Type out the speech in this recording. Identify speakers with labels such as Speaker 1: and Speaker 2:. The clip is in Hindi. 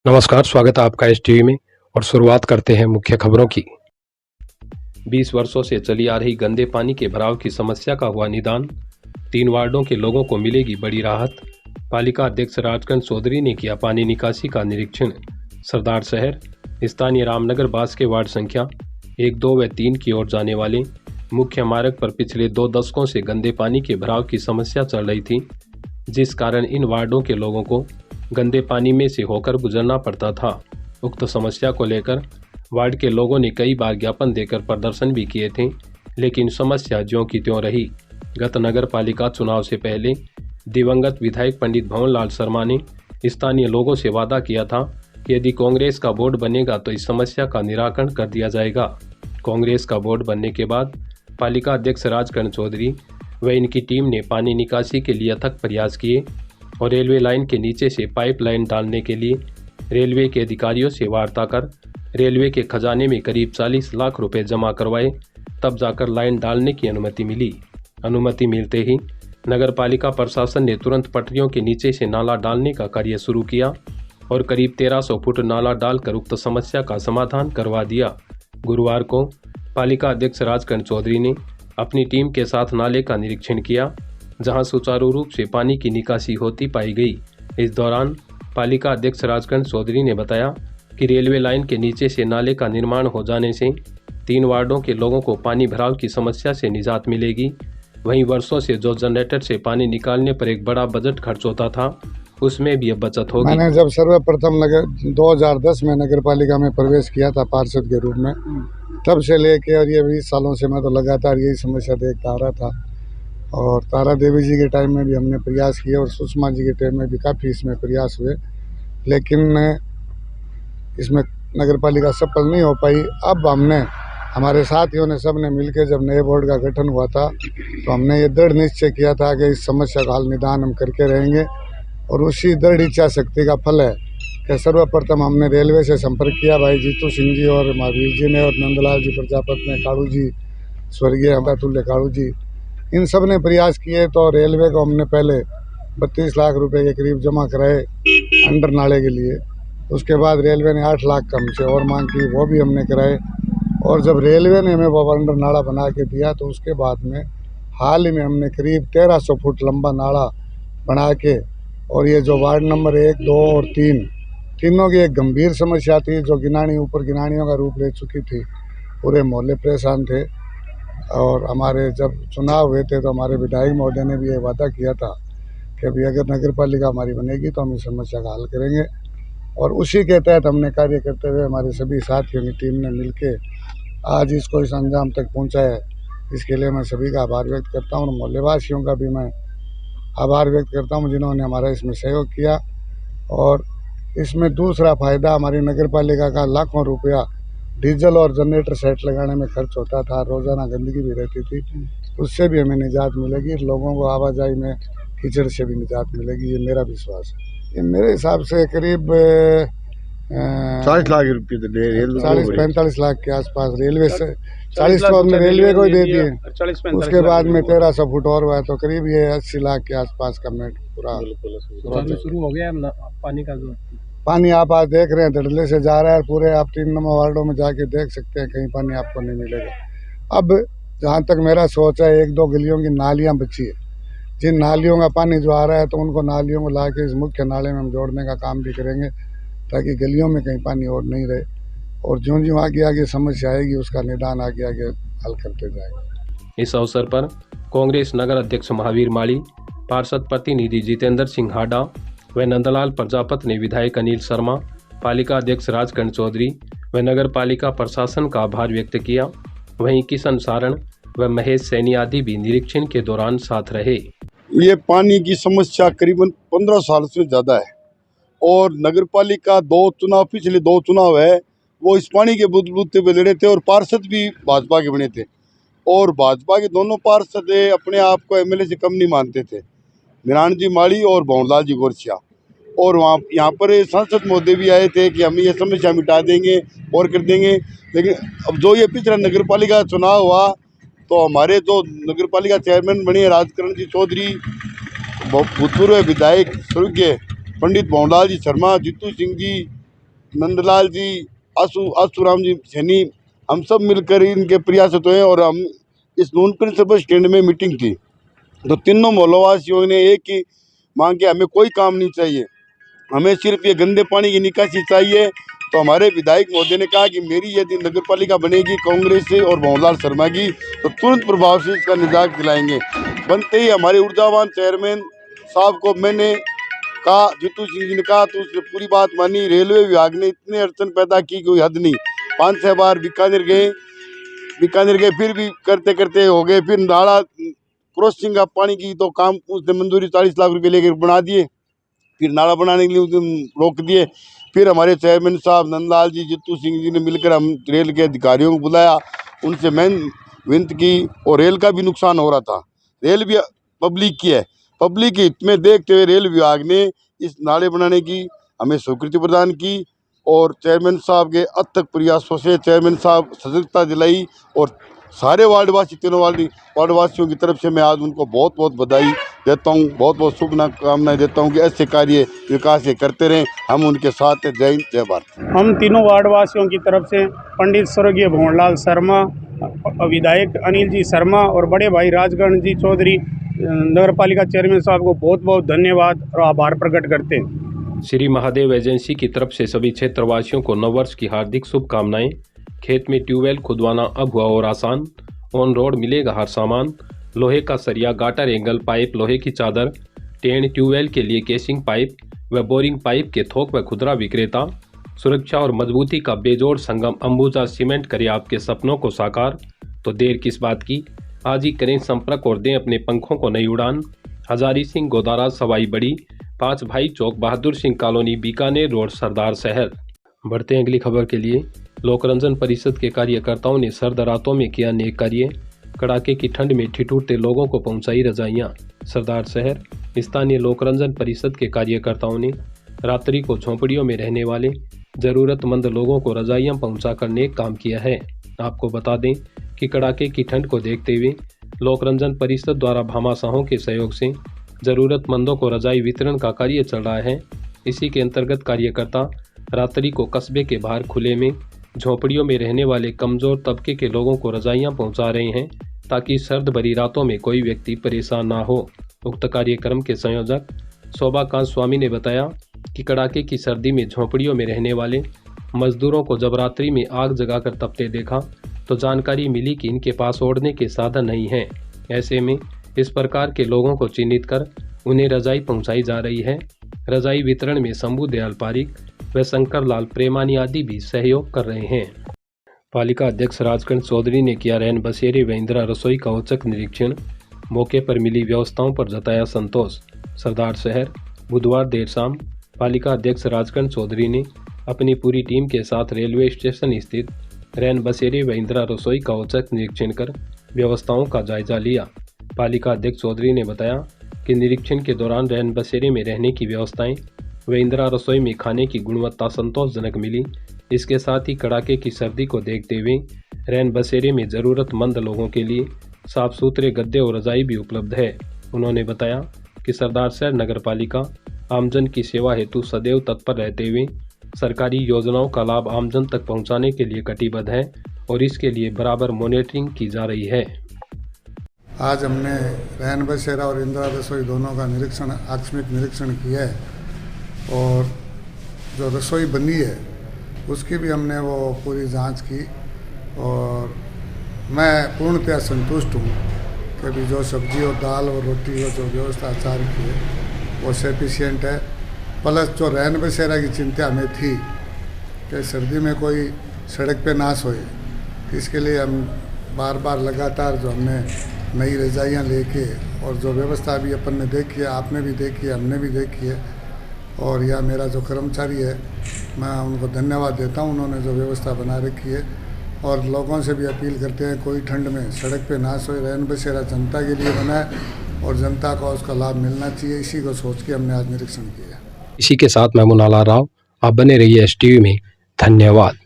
Speaker 1: नमस्कार, स्वागत है आपका एस टीवी में। और शुरुआत करते हैं मुख्य खबरों की। 20 वर्षों से चली आ रही गंदे पानी के भराव की समस्या का हुआ निदान। 3 वार्डों के लोगों को मिलेगी बड़ी राहत। पालिका अध्यक्ष राजकर्ण चौधरी ने किया पानी निकासी का निरीक्षण। सरदार शहर स्थानीय रामनगर बास के वार्ड संख्या 1, 2 व 3 की ओर जाने वाले मुख्य मार्ग पर पिछले 2 दशकों से गंदे पानी के भराव की समस्या चल रही थी, जिस कारण इन वार्डों के लोगों को गंदे पानी में से होकर गुजरना पड़ता था। उक्त समस्या को लेकर वार्ड के लोगों ने कई बार ज्ञापन देकर प्रदर्शन भी किए थे, लेकिन समस्या ज्यों की त्यों रही। गत नगर पालिका चुनाव से पहले दिवंगत विधायक पंडित भंवरलाल शर्मा ने स्थानीय लोगों से वादा किया था कि यदि कांग्रेस का बोर्ड बनेगा तो इस समस्या का निराकरण कर दिया जाएगा। कांग्रेस का बोर्ड बनने के बाद पालिका अध्यक्ष राजकर्ण चौधरी व इनकी टीम ने पानी निकासी के लिए अथक प्रयास किए और रेलवे लाइन के नीचे से पाइप लाइन डालने के लिए रेलवे के अधिकारियों से वार्ता कर रेलवे के खजाने में करीब 40 लाख रुपए जमा करवाए, तब जाकर लाइन डालने की अनुमति मिली। अनुमति मिलते ही नगर पालिका प्रशासन ने तुरंत पटरियों के नीचे से नाला डालने का कार्य शुरू किया और करीब 1300 फुट नाला डालकर उक्त समस्या का समाधान करवा दिया। गुरुवार को पालिका अध्यक्ष राजकर्ण चौधरी ने अपनी टीम के साथ नाले का निरीक्षण किया, जहां सुचारू रूप से पानी की निकासी होती पाई गई। इस दौरान पालिका अध्यक्ष राजकर्ण चौधरी ने बताया कि रेलवे लाइन के नीचे से नाले का निर्माण हो जाने से 3 वार्डों के लोगों को पानी भराव की समस्या से निजात मिलेगी। वहीं वर्षों से जो जनरेटर से पानी निकालने पर एक बड़ा बजट खर्च होता था, उसमें भी अब बचत होगी।
Speaker 2: मैंने जब सर्वप्रथम 2010 में नगर पालिका में प्रवेश किया था पार्षद के रूप में, तब से लेके और ये 20 सालों से मैं तो लगातार यही समस्या देखता आ रहा था। और तारा देवी जी के टाइम में भी हमने प्रयास किए और सुषमा जी के टाइम में भी काफ़ी इसमें प्रयास हुए, लेकिन इसमें नगर पालिका सफल नहीं हो पाई। अब हमने हमारे साथियों ने सब ने मिलकर जब नए बोर्ड का गठन हुआ था तो हमने ये दृढ़ निश्चय किया था कि इस समस्या का हल निदान हम करके रहेंगे। और उसी दृढ़ इच्छा शक्ति का फल है कि सर्वप्रथम हमने रेलवे से संपर्क किया, भाई जीतू सिंह जी और महावीर जी ने और नंदलाल जी प्रजापत ने, काड़ू जी, स्वर्गीय अमृतुल्य काड़ू जी, इन सब ने प्रयास किए। तो रेलवे को हमने पहले 32 लाख रुपए के करीब जमा कराए अंडर नाले के लिए। उसके बाद रेलवे ने 8 लाख का हमसे और मांग की, वो भी हमने कराए। और जब रेलवे ने हमें वो अंडर नाला बना के दिया तो उसके बाद में हाल ही में हमने करीब 1300 फुट लंबा नाला बना के, और ये जो वार्ड नंबर 1, 2 और 3 तीनों की एक गंभीर समस्या थी, जो गिनानी ऊपर गिनानियों का रूप ले चुकी थी, पूरे मोहल्ले परेशान थे। और हमारे जब चुनाव हुए थे तो हमारे विधायक महोदय ने भी ये वादा किया था कि अभी अगर नगर पालिका हमारी बनेगी तो हम इस समस्या का हल करेंगे। और उसी के तहत हमने कार्य करते हुए हमारे सभी साथियों की टीम ने मिलकर आज इसको इस अंजाम तक पहुंचाया है। इसके लिए मैं सभी का आभार व्यक्त करता हूँ और मोहल्लेवासियों का भी मैं आभार व्यक्त करता हूँ जिन्होंने हमारा इसमें सहयोग किया। और इसमें दूसरा फ़ायदा, हमारी नगर पालिका का लाखों रुपया डीजल और जनरेटर सेट लगाने में खर्च होता था, रोज़ाना गंदगी भी रहती थी, उससे भी हमें निजात मिलेगी। लोगों को आवाजाही में कीचड़ से भी निजात मिलेगी, ये मेरा विश्वास है। ये मेरे हिसाब से करीब
Speaker 3: 40 लाख रुपये
Speaker 2: 40-45 लाख के आसपास रेलवे से 40 तो हमने रेलवे को ही दे दिए। उसके बाद में 1300 फुट और हुआ तो करीब ये 80 लाख के आसपास का मेट पूरा
Speaker 1: शुरू हो गया पानी का। जो
Speaker 2: पानी आप आज देख रहे हैं धड़ल्ले से जा रहा है, पूरे आप 3 नंबर वार्डों में जाके देख सकते हैं, कहीं पानी आपको नहीं मिलेगा। अब जहाँ तक मेरा सोच है, 1-2 गलियों की नालियाँ बची है, जिन नालियों का पानी जो आ रहा है तो उनको नालियों को ला के इस मुख्य नाले में हम जोड़ने का काम भी करेंगे, ताकि गलियों में कहीं पानी और नहीं रहे। और ज्यों ज्यों आगे आगे समस्या आएगी उसका निदान आगे आगे हल करते जाएंगे।
Speaker 1: इस अवसर पर कांग्रेस नगर अध्यक्ष महावीर माली, पार्षद प्रतिनिधि जितेंद्र सिंह हाडा व नंदलाल प्रजापत ने विधायक अनिल शर्मा, पालिका अध्यक्ष राजकर्ण चौधरी व नगर पालिका प्रशासन का आभार व्यक्त किया। वहीं किशन सारण व महेश सैनी आदि भी निरीक्षण के दौरान साथ रहे।
Speaker 3: ये पानी की समस्या करीबन 15 साल से ज़्यादा है और नगर पालिका पिछले 2 चुनाव है वो इस पानी के बूते पे लड़े थे और पार्षद भी भाजपा के बने थे। और भाजपा के दोनों पार्षद अपने आप को एमएलए से कम नहीं मानते थे, मीरान जी माली और भंवरलाल जी गोरसिया। और यहाँ पर सांसद महोदय भी आए थे कि हम ये समस्या मिटा देंगे और कर देंगे। लेकिन अब जो ये पिछला नगर पालिका चुनाव हुआ तो हमारे जो नगर पालिका चेयरमैन बने राजकर्ण जी चौधरी, भूतपूर्व विधायक स्वर्गीय पंडित भंवरलाल जी शर्मा, जीतू सिंह जी नंदलाल जी, आसूराम जी सैनी, हम सब मिलकर इनके प्रयास हुए हैं। और हम इस नून प्रिंसिपल स्टैंड में मीटिंग थी तो तीनों मोहल्लावासियों ने एक ही मांग के, हमें कोई काम नहीं चाहिए, हमें सिर्फ ये गंदे पानी की निकासी चाहिए। तो हमारे विधायक महोदय ने कहा कि मेरी यदि नगर पालिका बनेगी कांग्रेस से और भंवरलाल शर्मा की, तो तुरंत प्रभाव से इसका निजात दिलाएंगे। बनते ही हमारे ऊर्जावान चेयरमैन साहब को मैंने कहा, जीतू सिंह जी ने कहा, तो उसने पूरी बात मानी। रेलवे विभाग ने इतने अड़चन पैदा की कोई हद नहीं, 5-6 बार बीकानेर गए, फिर भी करते करते हो गए। फिर नाला क्रॉसिंग का पानी की तो काम उसने मंजूरी 40 लाख रुपए लेकर बना दिए, फिर नाला बनाने के लिए उसने रोक दिए। फिर हमारे चेयरमैन साहब नंदलाल जी, जीतू सिंह जी ने मिलकर हम रेल के अधिकारियों को बुलाया, उनसे मैंने विनती की। और रेल का भी नुकसान हो रहा था, रेल भी पब्लिक की है, पब्लिक के हित में देखते हुए रेल विभाग ने इस नाले बनाने की हमें स्वीकृति प्रदान की। और चेयरमैन साहब के अथक प्रयासों से चेयरमैन साहब सजगता दिलाई। और सारे वार्डवासी, तीनों वार्डवासियों की तरफ से मैं आज उनको बहुत बहुत बधाई देता हूँ, बहुत बहुत शुभकामनाएं देता हूँ कि ऐसे कार्य विकास ये करते रहें, हम उनके साथ हैं। जय हिंद, जय भारत।
Speaker 4: हम तीनों वार्डवासियों की तरफ से पंडित स्वर्गीय भंवरलाल शर्मा, विधायक अनिल जी शर्मा और बड़े भाई राजगण जी चौधरी, नगर पालिका चेयरमैन साहब को बहुत बहुत धन्यवाद और आभार प्रकट करते हैं।
Speaker 1: श्री महादेव एजेंसी की तरफ से सभी क्षेत्रवासियों को नववर्ष की हार्दिक शुभकामनाएं। खेत में ट्यूबवेल खुदवाना अब हुआ और आसान, ऑन रोड मिलेगा हर सामान। लोहे का सरिया, गाटर एंगल पाइप, लोहे की चादर, टेंट, ट्यूबवेल के लिए केसिंग पाइप व बोरिंग पाइप के थोक व खुदरा विक्रेता। सुरक्षा और मजबूती का बेजोड़ संगम अंबुजा सीमेंट करे आपके सपनों को साकार। तो देर किस बात की, आज ही करें संपर्क और दें अपने पंखों को नई उड़ान। हजारी सिंह, गोदारा, सवाई बड़ी, 5 भाई चौक, बहादुर सिंह कॉलोनी, बीकानेर रोड, सरदार शहर। बढ़ते हैं अगली खबर के लिए। लोकरंजन परिषद के कार्यकर्ताओं ने सर्द रातों में किया नेक कार्य। कड़ाके की ठंड में ठिठुरते लोगों को पहुंचाई रजाइयां। सरदार शहर स्थानीय लोकरंजन परिषद के कार्यकर्ताओं ने रात्रि को झोंपड़ियों में रहने वाले जरूरतमंद लोगों को रजाइयां पहुंचाकर नेक काम किया है। आपको बता दें कि कड़ाके की ठंड को देखते हुए लोकरंजन परिषद द्वारा भामाशाहों के सहयोग से जरूरतमंदों को रजाई वितरण का कार्य चल रहा है। इसी के अंतर्गत कार्यकर्ता रात्रि को कस्बे के बाहर खुले में झोंपड़ियों में रहने वाले कमजोर तबके के लोगों को रजाइयां पहुंचा रहे हैं ताकि सर्द भरी रातों में कोई व्यक्ति परेशान ना हो। उक्त कार्यक्रम के संयोजक शोभाकांत स्वामी ने बताया कि कड़ाके की सर्दी में झोंपड़ियों में रहने वाले मजदूरों को जब रात्रि में आग जगाकर तपते देखा तो जानकारी मिली कि इनके पास ओढ़ने के साधन नहीं हैं। ऐसे में इस प्रकार के लोगों को चिन्हित कर उन्हें रजाई पहुंचाई जा रही है। रजाई वितरण में शंभू दयाल पारिक व शंकर लाल प्रेमानी आदि भी सहयोग कर रहे हैं। पालिका अध्यक्ष राजकर्ण चौधरी ने किया रैन बसेरे व इंदिरा रसोई का औचक निरीक्षण। मौके पर मिली व्यवस्थाओं पर जताया संतोष। सरदार शहर बुधवार देर शाम पालिका अध्यक्ष राजकर्ण चौधरी ने अपनी पूरी टीम के साथ रेलवे स्टेशन स्थित रैन बसेरे व इंदिरा रसोई का औचक निरीक्षण कर व्यवस्थाओं का जायजा लिया। पालिका अध्यक्ष चौधरी ने बताया कि निरीक्षण के दौरान रैन बसेरे में रहने की व्यवस्थाएं व इंदिरा रसोई में खाने की गुणवत्ता संतोषजनक मिली। इसके साथ ही कड़ाके की सर्दी को देखते हुए रैन बसेरे में ज़रूरतमंद लोगों के लिए साफ सुथरे गद्दे और रजाई भी उपलब्ध है। उन्होंने बताया कि सरदार शहर नगर पालिका आमजन की सेवा हेतु सदैव तत्पर रहते हुए सरकारी योजनाओं का लाभ आमजन तक पहुंचाने के लिए कटिबद्ध है और इसके लिए बराबर मॉनिटरिंग की जा रही है।
Speaker 2: आज हमने रैन बसेरा और इंदिरा रसोई दोनों का निरीक्षण, आकस्मिक निरीक्षण किया है और जो रसोई बनी है उसकी भी हमने वो पूरी जांच की और मैं पूर्णतया संतुष्ट हूँ कि अभी जो सब्जी और दाल और रोटी और जो व्यवस्था आचार की है वो सफिशिएंट है। प्लस जो रैन बसेरा की चिंता हमें थी कि सर्दी में कोई सड़क पे नाश होए, इसके लिए हम बार बार लगातार जो हमने नई रजाइयाँ लेके और जो व्यवस्था भी अपन ने देखी है, आपने भी देखी है, हमने भी देखी है और यह मेरा जो कर्मचारी है मैं उनको धन्यवाद देता हूँ, उन्होंने जो व्यवस्था बना रखी है। और लोगों से भी अपील करते हैं कोई ठंड में सड़क पे नाश होए, रैन बसेरा जनता के लिए बना है और जनता को उसका लाभ मिलना चाहिए। इसी को सोच के हमने आज निरीक्षण किया।
Speaker 1: इसी के साथ मैं मुनाला राव, आप बने रहिए STV में। धन्यवाद।